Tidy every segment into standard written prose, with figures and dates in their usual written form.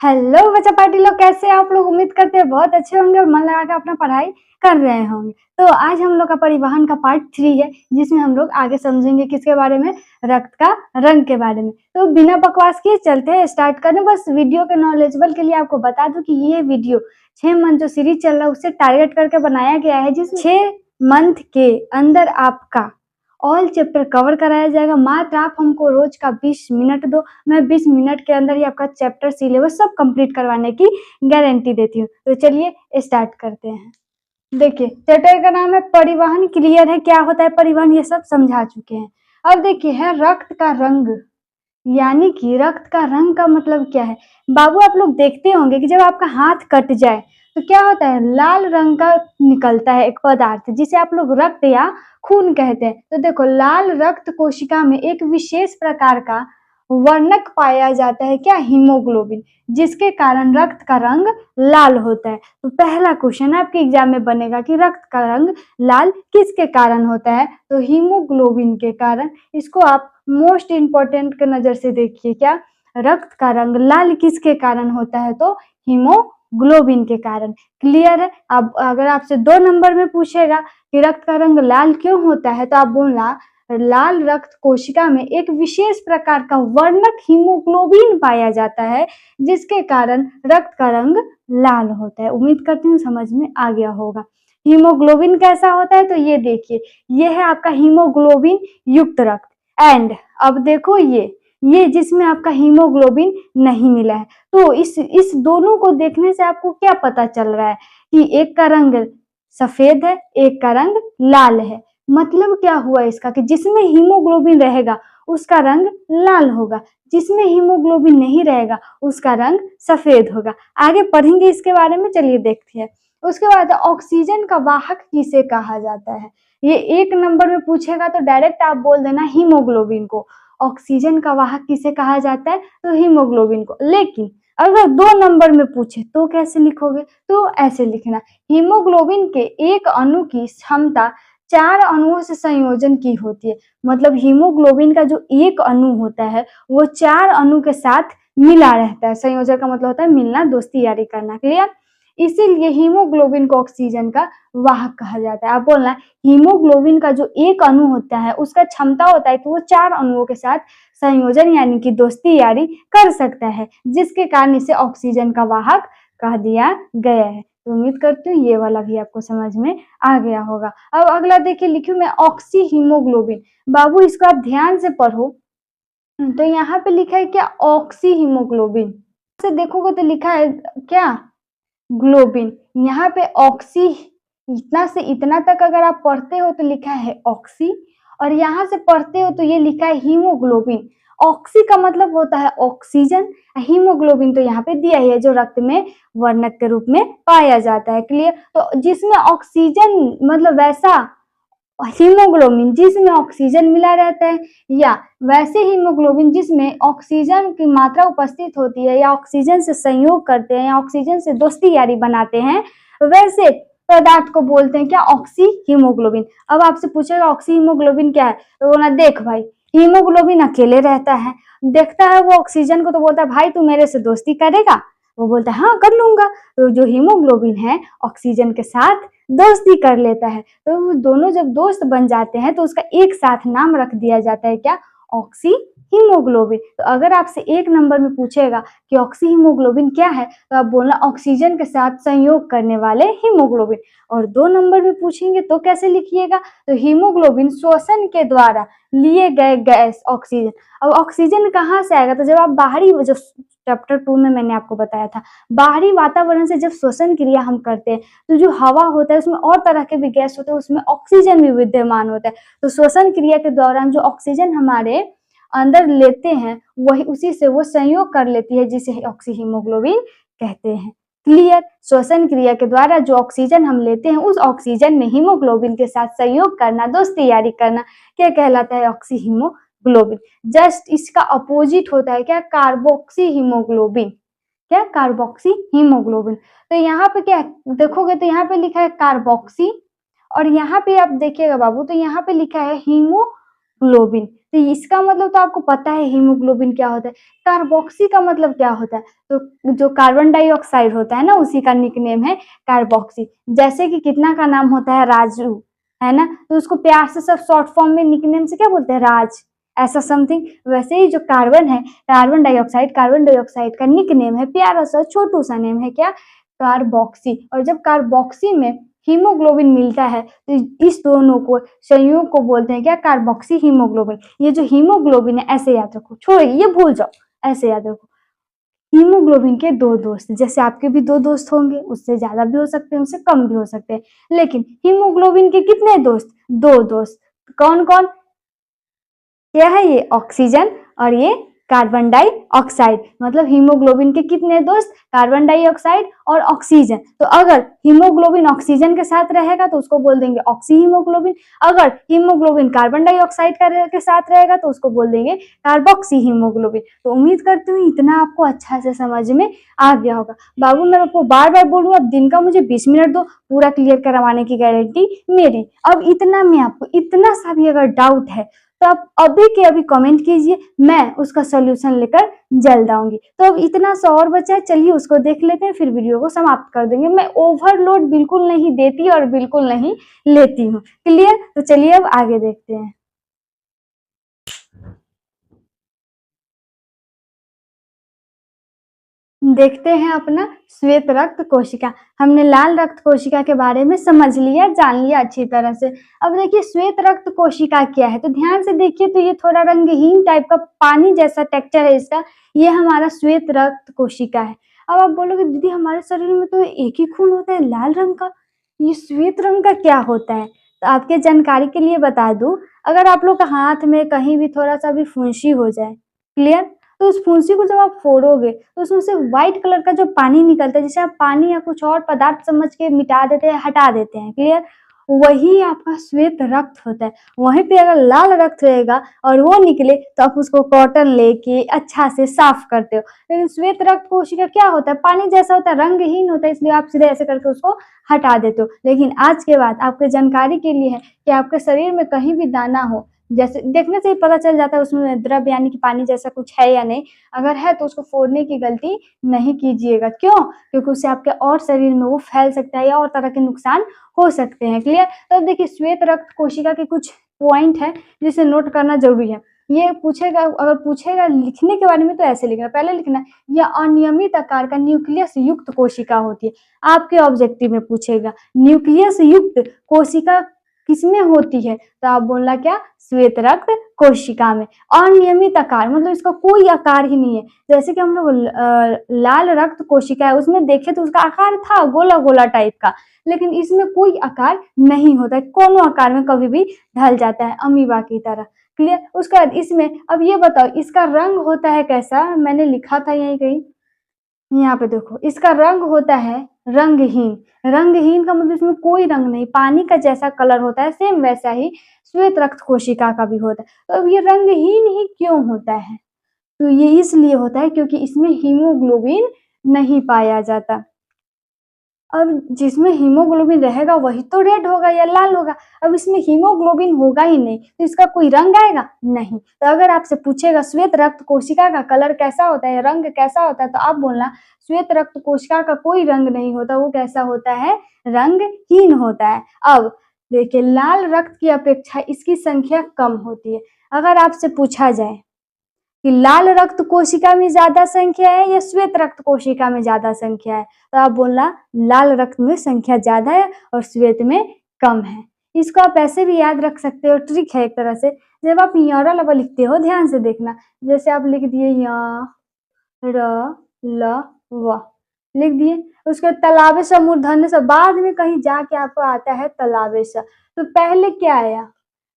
Hello बच्चा party लोग, कैसे हैं आप लोग? उम्मीद करते हैं बहुत अच्छे होंगे और मन लगा के अपना पढ़ाई कर रहे होंगे। तो आज हम लोग का परिवहन का पार्ट 3 है, जिसमें हम लोग आगे समझेंगे किसके बारे में, रक्त का रंग के बारे में। तो बिना बकवास किए चलते हैं, स्टार्ट करें। बस वीडियो के नॉलेजेबल के लिए आपको बता दूं कि ये वीडियो 6 मंथ जो सीरीज चल रहा है उससे टारगेट करके बनाया गया है, जिस 6 मंथ के अंदर आपका ऑल चैप्टर कवर कराया जाएगा। मात्र आप हमको रोज का 20 मिनट दो, मैं 20 मिनट के अंदर ही आपका चैप्टर सिलेबस सब कंप्लीट करवाने की गारंटी देती हूँ। तो चलिए स्टार्ट करते हैं। देखिए चैप्टर का नाम है परिवहन। क्लियर है क्या होता है परिवहन, ये सब समझा चुके हैं। अब देखिए है रक्त का रंग, यानी कि रक्त का रंग का मतलब क्या है। बाबू आप लोग देखते होंगे कि जब आपका हाथ कट जाए तो क्या होता है, लाल रंग का निकलता है एक पदार्थ जिसे आप लोग रक्त या खून कहते हैं। तो देखो लाल रक्त कोशिका में एक विशेष प्रकार का वर्णक पाया जाता है, क्या, हीमोग्लोबिन, जिसके कारण रक्त का रंग लाल होता है। तो पहला क्वेश्चन आपके एग्जाम में बनेगा कि रक्त का रंग लाल किसके कारण होता है, तो हीमोग्लोबिन के कारण। इसको आप मोस्ट इंपॉर्टेंट के नजर से देखिए, क्या रक्त का रंग लाल किसके कारण होता है, तो हीमोग्लोबिन के कारण। क्लियर है। अब अगर आपसे 2 नंबर में पूछेगा कि रक्त का रंग लाल क्यों होता है, तो आप बोलना लाल रक्त कोशिका में एक विशेष प्रकार का वर्णक हीमोग्लोबिन पाया जाता है, जिसके कारण रक्त का रंग लाल होता है। उम्मीद करती हूँ समझ में आ गया होगा। हीमोग्लोबिन कैसा होता है, तो ये देखिए, ये है आपका हीमोग्लोबिन युक्त रक्त। एंड अब देखो ये जिसमें आपका हीमोग्लोबिन नहीं मिला है। तो इस दोनों को देखने से आपको क्या पता चल रहा है कि एक का रंग सफेद है, एक का रंग लाल है। मतलब क्या हुआ इसका कि जिसमें हीमोग्लोबिन रहेगा उसका रंग लाल होगा, जिसमें हीमोग्लोबिन नहीं रहेगा उसका रंग सफेद होगा। आगे पढ़ेंगे इसके बारे में, चलिए देखते हैं। उसके बाद ऑक्सीजन का वाहक किसे कहा जाता है, ये 1 नंबर में पूछेगा तो डायरेक्ट आप बोल देना हीमोग्लोबिन को। ऑक्सीजन का वाहक किसे कहा जाता है, तो हीमोग्लोबिन को। लेकिन अगर 2 नंबर में पूछे तो कैसे लिखोगे, तो ऐसे लिखना, हीमोग्लोबिन के एक अणु की क्षमता 4 अणुओं से संयोजन की होती है। मतलब हीमोग्लोबिन का जो एक अणु होता है वो 4 अणु के साथ मिला रहता है। संयोजन का मतलब होता है मिलना, दोस्ती यारी करना। क्लियर। इसीलिए हीमोग्लोबिन को ऑक्सीजन का वाहक कहा जाता है। आप बोलना हीमोग्लोबिन का जो एक अणु होता है उसका क्षमता होता है कि वो 4 अणुओं के साथ संयोजन यानी कि दोस्ती यारी कर सकता है, जिसके कारण इसे ऑक्सीजन का वाहक कह दिया गया है। तो उम्मीद करती हूँ ये वाला भी आपको समझ में आ गया होगा। अब अगला देखिए, लिखूं मैं ऑक्सी हीमोग्लोबिन। बाबू इसको आप ध्यान से पढ़ो। तो यहाँ पे लिखा है क्या, ऑक्सी हीमोग्लोबिन। से देखोगे तो लिखा है क्या, ग्लोबिन। यहाँ पे ऑक्सी, इतना से इतना तक अगर आप पढ़ते हो तो लिखा है ऑक्सी, और यहाँ से पढ़ते हो तो ये लिखा है हीमोग्लोबिन। ऑक्सी का मतलब होता है ऑक्सीजन, हीमोग्लोबिन तो यहाँ पे दिया ही है जो रक्त में वर्णक के रूप में पाया जाता है। क्लियर। तो जिसमें ऑक्सीजन मतलब वैसा हीमोग्लोबिन जिसमें ऑक्सीजन मिला रहता है, या वैसे हीमोग्लोबिन जिसमें ऑक्सीजन की मात्रा उपस्थित होती है, या ऑक्सीजन से संयोग करते हैं, या ऑक्सीजन से दोस्ती यारी बनाते हैं, वैसे पदार्थ को बोलते हैं क्या, ऑक्सी हीमोग्लोबिन। अब आपसे पूछेगा ऑक्सी हीमोग्लोबिन क्या है, तो बोलना देख भाई, हीमोग्लोबिन अकेले रहता है, देखता है वो ऑक्सीजन को तो बोलता है भाई तू मेरे से दोस्ती करेगा, वो बोलता है हाँ कर लूंगा। तो जो हीमोग्लोबिन है ऑक्सीजन के साथ दोस्ती कर लेता है, तो वो दोनों जब दोस्त बन जाते हैं तो उसका एक साथ नाम रख दिया जाता है क्या, ऑक्सी हीमोग्लोबिन। तो अगर आपसे 1 नंबर में पूछेगा कि ऑक्सी हीमोग्लोबिन क्या है, तो आप बोलना ऑक्सीजन के साथ संयोग करने वाले हीमोग्लोबिन। और 2 नंबर में पूछेंगे तो कैसे लिखिएगा, तो हीमोग्लोबिन श्वसन के द्वारा लिए गए गैस ऑक्सीजन। अब ऑक्सीजन कहाँ से आएगा, तो जब आप बाहरी, जो चैप्टर 2 में मैंने आपको बताया था, बाहरी वातावरण से जब श्वसन क्रिया हम करते हैं तो जो हवा होता है उसमें और तरह के भी गैस होते हैं, उसमें ऑक्सीजन भी विद्यमान होता है। तो श्वसन क्रिया के दौरान जो ऑक्सीजन हमारे अंदर लेते हैं वही उसी से वो संयोग कर लेती है, जिसे ऑक्सी हीमोग्लोबिन कहते हैं। क्लियर। श्वसन क्रिया के द्वारा जो ऑक्सीजन हम लेते हैं उस ऑक्सीजन में हीमोग्लोबिन के साथ संयोग करना, दोस्ती यारी करना, क्या कहलाता है, ऑक्सी हीमोग्लोबिन। जस्ट इसका अपोजिट होता है क्या, कार्बोक्सी हीमोग्लोबिन। क्या, कार्बोक्सी हीमोग्लोबिन। तो यहाँ पे क्या देखोगे तो यहाँ पे लिखा है कार्बोक्सी, और यहाँ पे आप देखिएगा बाबू तो यहाँ पे लिखा है हीमोग्लोबिन। हीमोग्लोबिन। तो इसका मतलब तो आपको पता है हीमोग्लोबिन क्या होता है। कार्बोक्सी का मतलब क्या होता है, तो जो कार्बन डाइऑक्साइड होता है ना, उसी का निकनेम है कार्बोक्सी। जैसे कि कितना का नाम होता है राजू, है ना, तो उसको प्यार से सब शॉर्ट फॉर्म में निकनेम से क्या बोलते हैं, राज, ऐसा समथिंग। वैसे ही जो कार्बन है, कार्बन डाइऑक्साइड का निकनेम है, प्यारा सा छोटू सा नेम है क्या, कार्बोक्सी। और जब कार्बोक्सी में हीमोग्लोबिन मिलता है तो इस दोनों को संयोग को बोलते हैं क्या, कार्बोक्सी हीमोग्लोबिन। ये जो हीमोग्लोबिन है, ऐसे याद रखो, छोड़िए ये भूल जाओ, ऐसे याद रखो। हीमोग्लोबिन के दो दोस्त, जैसे आपके भी दो दोस्त होंगे, उससे ज्यादा भी हो सकते हैं, उससे कम भी हो सकते हैं, लेकिन हीमोग्लोबिन के कितने दोस्त, दो दोस्त। कौन कौन, क्या है ये, ऑक्सीजन और ये कार्बन डाइऑक्साइड। मतलब हीमोग्लोबिन के कितने दोस्त, कार्बन डाइऑक्साइड और ऑक्सीजन। तो अगर हीमोग्लोबिन ऑक्सीजन के साथ रहेगा तो उसको बोल देंगे ऑक्सी हीमोग्लोबिन, अगर हीमोग्लोबिन कार्बन डाइऑक्साइड के साथ रहेगा तो उसको बोल देंगे कार्बोक्सी हीमोग्लोबिन। तो उम्मीद करती हूँ इतना आपको अच्छा से समझ में आ गया होगा। बाबू मैं आपको बार बार बोलूँ, अब दिन का मुझे 20 मिनट दो, पूरा क्लियर करवाने की गारंटी मेरी। अब इतना में आपको इतना सा भी अगर डाउट है तो आप अभी के अभी कमेंट कीजिए, मैं उसका सॉल्यूशन लेकर जल्द आऊंगी। तो अब इतना सा और बचा है, चलिए उसको देख लेते हैं, फिर वीडियो को समाप्त कर देंगे। मैं ओवरलोड बिल्कुल नहीं देती और बिल्कुल नहीं लेती हूँ, क्लियर। तो चलिए अब आगे देखते हैं। देखते हैं अपना श्वेत रक्त कोशिका। हमने लाल रक्त कोशिका के बारे में समझ लिया, जान लिया अच्छी तरह से। अब देखिए श्वेत रक्त कोशिका क्या है, तो ध्यान से देखिए, तो ये थोड़ा रंगहीन टाइप का पानी जैसा टेक्सचर है इसका, ये हमारा श्वेत रक्त कोशिका है। अब आप बोलोगे दीदी हमारे शरीर में तो एक ही खून होता है लाल रंग का, ये श्वेत रंग का क्या होता है। तो आपके जानकारी के लिए बता दूं, अगर आप लोग का हाथ में कहीं भी थोड़ा सा भी फुंसी हो जाए, क्लियर, तो उस फुंसी को जब आप फोड़ोगे तो उसमें से व्हाइट कलर का जो पानी निकलता है, जिसे आप पानी या कुछ और पदार्थ समझ के मिटा देते हैं, हटा देते हैं, क्लियर, वही आपका श्वेत रक्त होता है। वहीं पे अगर लाल रक्त रहेगा और वो निकले तो आप उसको कॉटन लेके अच्छा से साफ करते हो। लेकिन श्वेत रक्त कोशिका क्या होता है, पानी जैसा होता है, रंगहीन होता है, इसलिए आप सीधे ऐसे करके उसको हटा देते हो। लेकिन आज के बाद आपके जानकारी के लिए है कि आपके शरीर में कहीं भी दाना हो, जैसे देखने से ही पता चल जाता है उसमें द्रव यानी कि पानी जैसा कुछ है या नहीं, अगर है तो उसको फोड़ने की गलती नहीं कीजिएगा। क्यों, क्योंकि उससे आपके और शरीर में वो फैल सकता है या और तरह के नुकसान हो सकते हैं, क्लियर। तो देखिए श्वेत रक्त कोशिका के कुछ पॉइंट है जिसे नोट करना जरूरी है। ये पूछेगा, अगर पूछेगा लिखने के बारे में तो ऐसे लिखना, पहले लिखना यह अनियमित आकार का न्यूक्लियस युक्त कोशिका होती है। आपके ऑब्जेक्टिव में पूछेगा न्यूक्लियस युक्त कोशिका किसमें होती है, तो आप बोलना क्या, श्वेत रक्त कोशिका में। अनियमित आकार मतलब इसका कोई आकार ही नहीं है। जैसे कि हम लोग लाल रक्त कोशिका है, उसमें देखे तो उसका आकार था गोला गोला टाइप का, लेकिन इसमें कोई आकार नहीं होता है, कोनो आकार में कभी भी ढल जाता है अमीबा की तरह, क्लियर। उसके बाद इसमें अब ये बताओ इसका रंग होता है कैसा, मैंने लिखा था यहीं कहीं, यहाँ पे देखो इसका रंग होता है रंगहीन। रंगहीन का मतलब इसमें कोई रंग नहीं, पानी का जैसा कलर होता है सेम वैसा ही श्वेत रक्त कोशिका का भी होता है। तो अब ये रंगहीन ही क्यों होता है, तो ये इसलिए होता है क्योंकि इसमें हीमोग्लोबिन नहीं पाया जाता। अब जिसमें हीमोग्लोबिन रहेगा वही तो रेड होगा या लाल होगा। अब इसमें हीमोग्लोबिन होगा ही नहीं तो इसका कोई रंग आएगा नहीं। तो अगर आपसे पूछेगा श्वेत रक्त कोशिका का कलर कैसा होता है, रंग कैसा होता है, तो आप बोलना श्वेत रक्त कोशिका का कोई रंग नहीं होता, वो कैसा होता है, रंगहीन होता है। अब देखिए लाल रक्त की अपेक्षा इसकी संख्या कम होती है। अगर आपसे पूछा जाए कि लाल रक्त कोशिका में ज्यादा संख्या है या श्वेत रक्त कोशिका में ज्यादा संख्या है, तो आप बोलना लाल रक्त में संख्या ज्यादा है और श्वेत में कम है। इसको आप ऐसे भी याद रख सकते हो, ट्रिक है एक तरह से। जब आप यारा लवा लिखते हो ध्यान से देखना, जैसे आप लिख दिए या र ल व लिख दिए, उसके तालाबे सा मूर्धन्य सा, बाद में कहीं जाके आपको आता है तालाबे सा, तो पहले क्या आया,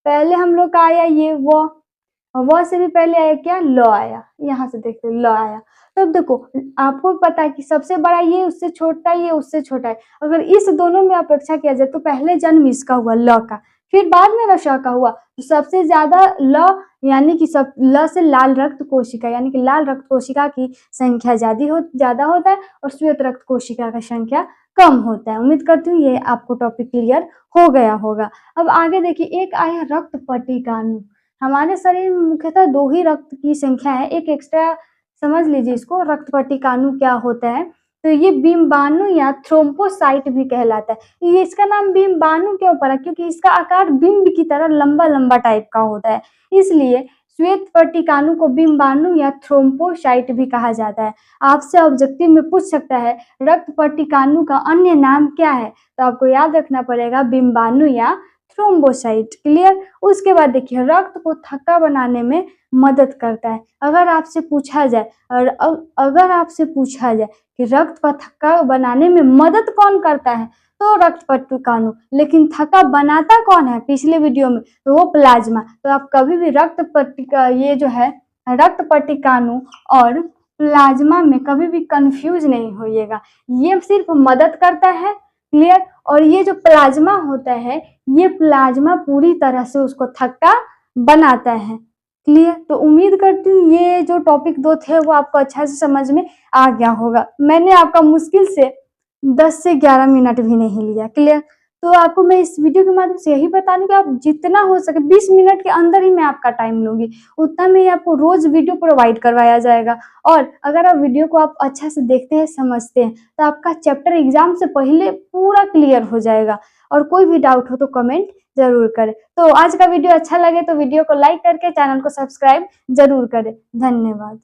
पहले हम लोग का आया ये व से भी पहले आया क्या, ल आया, यहाँ से देखते ल आया। तब देखो आपको पता है कि सबसे बड़ा ये उससे छोटा है, ये उससे छोटा है। अगर इस दोनों में अपेक्षा किया जाए तो पहले जन्म इसका हुआ ल का, फिर बाद में रशा का हुआ, तो सबसे ज्यादा ल यानी कि सब ल से लाल रक्त कोशिका यानी कि लाल रक्त कोशिका की संख्या ज्यादा होता है और श्वेत रक्त कोशिका का संख्या कम होता है। उम्मीद करती हूँ ये आपको टॉपिक क्लियर हो गया होगा। अब आगे देखिए एक आया रक्त पट्टिका अणु। हमारे शरीर में मुख्यतः 2 ही रक्त की संख्या है, एक एक्स्ट्रा समझ लीजिए इसको। रक्त पट्टिकाणु क्या होता है? तो ये बिंबाणु या थ्रोम्बोसाइट भी कहलाता है। ये इसका नाम बिंबाणु क्यों पड़ा? क्योंकि इसका आकार बिंब की तरह लंबा-लंबा टाइप का होता है, इसलिए श्वेत पट्टिकाणु को बिंबाणु या थ्रोम्बोसाइट भी कहा जाता है। आपसे ऑब्जेक्टिव में पूछ सकता है रक्त पट्टिकाणु का अन्य नाम क्या है? तो आपको याद रखना पड़ेगा बिंबाणु या थ्रोम्बोसाइट। क्लियर? उसके बाद देखिए रक्त को थक्का बनाने में मदद करता है। अगर आपसे पूछा जाए अगर आपसे पूछा जाए कि रक्त का थक्का बनाने में मदद कौन करता है, तो रक्त पट्टिकाणु। लेकिन थक्का बनाता कौन है पिछले वीडियो में? तो वो प्लाज्मा। तो आप कभी भी रक्त पट्टिकाणु और प्लाज्मा में कभी भी कंफ्यूज नहीं होइएगा। ये सिर्फ मदद करता है। क्लियर? और ये जो प्लाज्मा होता है, ये प्लाज्मा पूरी तरह से उसको थक्का बनाता है। क्लियर? तो उम्मीद करती हूँ ये जो टॉपिक 2 थे वो आपको अच्छा से समझ में आ गया होगा। मैंने आपका मुश्किल से 10 से 11 मिनट भी नहीं लिया। क्लियर? तो आपको मैं इस वीडियो के माध्यम से यही बता दूं कि आप जितना हो सके 20 मिनट के अंदर ही मैं आपका टाइम लूंगी, उतना में ही आपको रोज वीडियो प्रोवाइड करवाया जाएगा। और अगर आप वीडियो को आप अच्छा से देखते हैं, समझते हैं, तो आपका चैप्टर एग्जाम से पहले पूरा क्लियर हो जाएगा। और कोई भी डाउट हो तो कमेंट जरूर करें। तो आज का वीडियो अच्छा लगे तो वीडियो को लाइक करके चैनल को सब्सक्राइब जरूर करें। धन्यवाद।